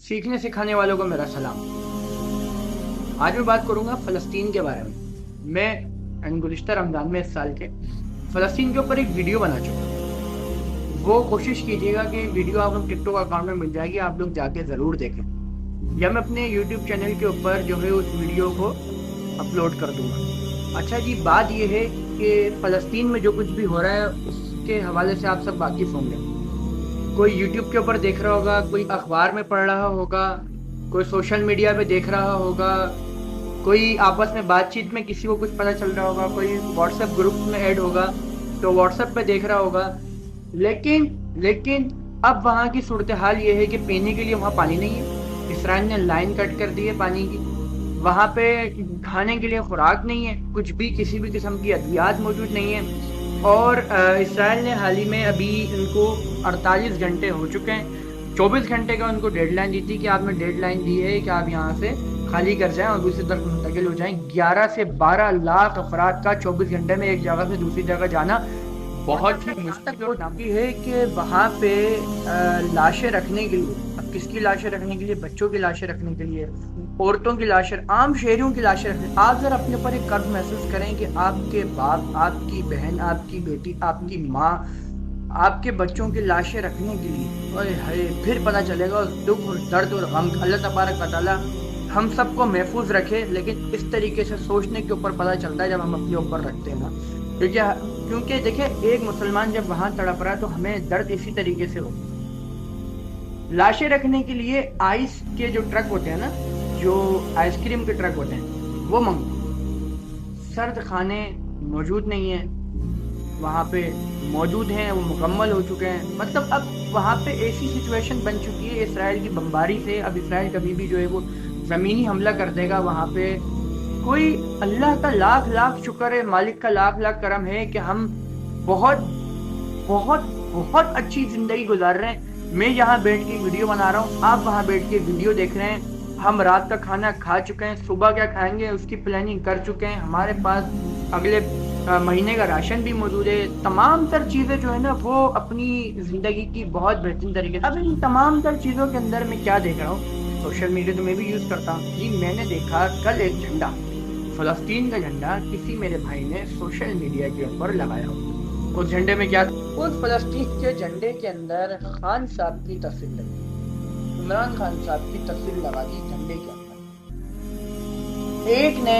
सीखने सिखाने वालों को मेरा सलाम। आज मैं बात करूंगा फ़लस्तीन के बारे में। मैं गुज़िश्ता रमज़ान में इस साल के फ़लस्तीन के ऊपर एक वीडियो बना चुका हूं। वो कोशिश कीजिएगा कि वीडियो आप लोग टिकटॉक अकाउंट में मिल जाएगी, आप लोग जाके ज़रूर देखें, या मैं अपने यूट्यूब चैनल के ऊपर जो है उस वीडियो को अपलोड कर दूंगा। अच्छा जी, बात ये है कि फ़लस्तीन में जो कुछ भी हो रहा है उसके हवाले से आप सब वाकिफ़ होंगे। कोई यूट्यूब के ऊपर देख रहा होगा, कोई अखबार में पढ़ रहा होगा, कोई सोशल मीडिया पे देख रहा होगा, कोई आपस में बातचीत में किसी को कुछ पता चल रहा होगा, कोई व्हाट्सएप ग्रुप में ऐड होगा तो व्हाट्सएप पे देख रहा होगा। लेकिन अब वहाँ की सूरत हाल ये है कि पीने के लिए वहाँ पानी नहीं है। इसराइल ने लाइन कट कर दी है पानी की। वहाँ पे खाने के लिए खुराक नहीं है, कुछ भी किसी भी किस्म की अद्वियात मौजूद नहीं है। और इसराइल ने हाल ही में अभी इनको 48 घंटे हो चुके हैं, 24 घंटे का उनको डेडलाइन दी थी कि आपने डेडलाइन दी है कि आप यहाँ से खाली कर जाएं और दूसरी तरफ मुंतकिल हो जाएं। 11 से 12 लाख अफराद का 24 घंटे में एक जगह से दूसरी जगह जाना बहुत ही मुश्किल है कि वहाँ पे लाशें रखने के लिए, अब किसकी लाशें रखने के लिए? बच्चों की लाशें रखने के लिए, औरतों की लाशें, आम शहरियों की लाशें रखने। आप जरा अपने ऊपर एक कर्ज महसूस करें कि आपके बाप, आपकी बहन, आपकी बेटी, आपकी माँ, आपके बच्चों की लाशें रखने के लिए, ओए हाय, फिर पता चलेगा उस दुख और दर्द और गम। अल्लाह तबारक व तआला हम सबको महफूज रखे, लेकिन इस तरीके से सोचने के ऊपर पता चलता है जब हम अपने ऊपर रखते हैं ना। क्योंकि देखिए, एक मुसलमान जब वहां तड़प रहा है तो हमें दर्द इसी तरीके से हो। लाशें रखने के लिए आइस के जो ट्रक होते हैं ना, जो आइसक्रीम के ट्रक होते हैं, वो मंगो। सर्द खाने मौजूद नहीं है वहाँ पे, मौजूद हैं वो मुकम्मल हो चुके हैं। मतलब अब वहाँ पे ऐसी सिचुएशन बन चुकी है इसराइल की बमबारी से। अब इसराइल कभी भी जो है वो ज़मीनी हमला कर देगा वहाँ पे। कोई अल्लाह का लाख लाख शुक्र है, मालिक का लाख लाख करम है कि हम बहुत बहुत बहुत अच्छी ज़िंदगी गुजार रहे हैं। मैं यहाँ बैठ के वीडियो बना रहा हूँ, आप वहाँ बैठ के वीडियो देख रहे हैं। हम रात का खाना खा चुके हैं, सुबह क्या खाएंगे उसकी प्लानिंग कर चुके हैं। हमारे पास अगले महीने का राशन भी मौजूद है। तमाम तर चीज़ें जो है ना वो अपनी ज़िंदगी की बहुत बेहतरीन तरीके से। अब इन तमाम तर चीज़ों के अंदर मैं क्या देख रहा हूँ, सोशल मीडिया तो मैं भी यूज़ करता हूँ जी। मैंने देखा कल एक झंडा, फ़लस्तीन का झंडा, किसी मेरे भाई ने सोशल मीडिया के ऊपर लगाया हो। उस झंडे में क्या था? उस फ़लस्तीन के झंडे के अंदर खान साहब की तस्वीर लगी, इमरान खान साहब की तस्वीर लगा दी झंडे के अंदर। एक ने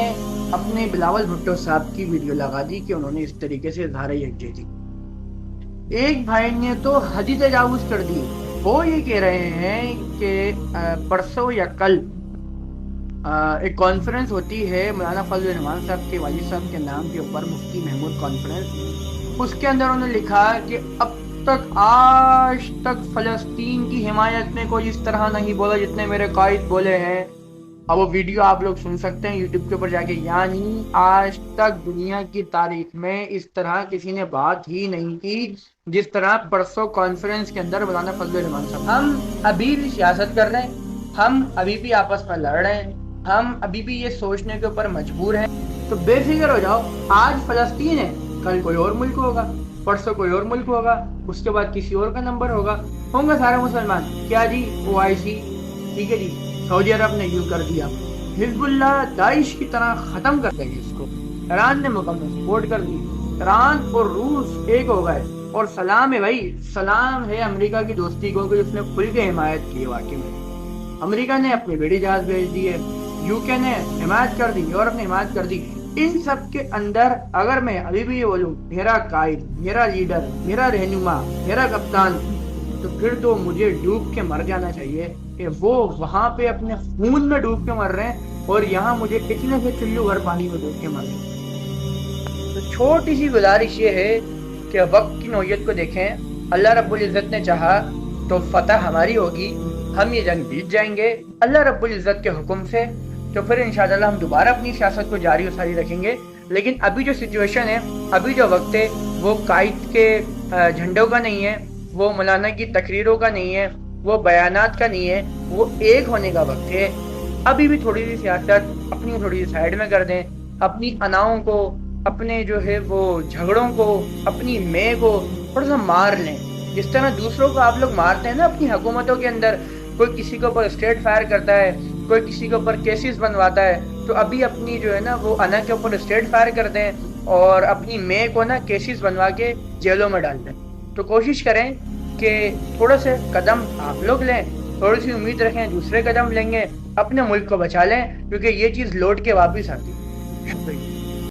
अपने बिलावल भुट्टो साहब की वीडियो लगा दी कि उन्होंने इस तरीके से इज़हार यकजहती। एक भाई ने तो हदी तजावुज़ कर दी। वो ये कह रहे हैं कि परसों या कल एक कॉन्फ्रेंस होती है मौलाना फजल रहमान साहब के वालिद साहब के नाम के ऊपर, मुफ्ती महमूद कॉन्फ्रेंस। उसके अंदर उन्होंने लिखा कि अब तक आज तक फ़लस्तीन की हिमायत में कोई इस तरह नहीं बोला जितने मेरे कायद बोले हैं। अब वो वीडियो आप लोग सुन सकते हैं यूट्यूब के ऊपर जाके। यानी आज तक दुनिया की तारीख में इस तरह किसी ने बात ही नहीं की जिस तरह परसों कॉन्फ्रेंस के अंदर मौलाना फजल रहमान साहब। हम अभी भी सियासत कर रहे हैं, हम अभी भी आपस में लड़ रहे हैं, हम अभी भी ये सोचने के ऊपर मजबूर हैं। तो बेफिक्र हो जाओ, आज फ़लस्तीन है, कल कोई और मुल्क होगा, परसों कोई और मुल्क होगा, उसके बाद किसी और का नंबर होगा। होंगे सारे मुसलमान। क्या जी, OIC, ठीक है जी, सऊदी अरब ने यूँ कर दिया, हिजबुल्लाह दाइश की तरह ख़त्म कर देंगे इसको। ईरान ने मुकम्मल सपोर्ट कर दी, ईरान और रूस एक हो गए। और सलाम है भाई, सलाम है अमेरिका की दोस्ती को कि उसने खुल के हिमायत की। वाकई में अमेरिका ने अपनी बेड़ी जहाज भेज दी है, UK ने हिमायत कर दी, यूरोप ने हिमायत कर दी। इन सब के अंदर अगर मैं अभी भी ये बोलूँ मेरा कायद, मेरा लीडर, मेरा रहनुमा, मेरा कप्तान, तो फिर तो मुझे डूब के मर जाना चाहिए कि वो वहाँ पे अपने खून में डूब के मर रहे हैं और यहाँ मुझे इतने से चुल्लू भर पानी में डूब के मर रहे हैं। तो छोटी सी गुजारिश ये है कि वक्त की नौयत को देखें। अल्लाह रब्बुल इज़्ज़त ने चाहा तो फतह हमारी होगी, हम ये जंग जीत जाएंगे अल्लाह रब्बुल इज़्ज़त के हुक्म से। तो फिर इंशाअल्लाह हम दोबारा अपनी सियासत को जारी और सारी रखेंगे। लेकिन अभी जो सिचुएशन है, अभी जो वक्त है, वो कायद के झंडों का नहीं है, वो मौलाना की तकरीरों का नहीं है, वो बयानात का नहीं है, वो एक होने का वक्त है। अभी भी थोड़ी सी सियासत अपनी थोड़ी सी साइड में कर दें, अपनी अनाओं को, अपने जो है वो झगड़ों को, अपनी मैं को थोड़ा सा मार लें। जिस तरह दूसरों को आप लोग मारते हैं ना अपनी हुकूमतों के अंदर, کوئی کسی کے اوپر اسٹیٹ فائر کرتا ہے، کوئی کسی کے اوپر کیسز بنواتا ہے، تو ابھی اپنی جو ہے نا وہ انا کے اوپر اسٹیٹ فائر کر دیں اور اپنی مے کو نا کیسز بنوا کے جیلوں میں ڈال دیں. تو کوشش کریں کہ تھوڑے سے قدم آپ لوگ لیں، تھوڑی سی امید رکھیں دوسرے قدم لیں گے، اپنے ملک کو بچا لیں، کیونکہ یہ چیز لوٹ کے واپس آتی ہے. شکریہ.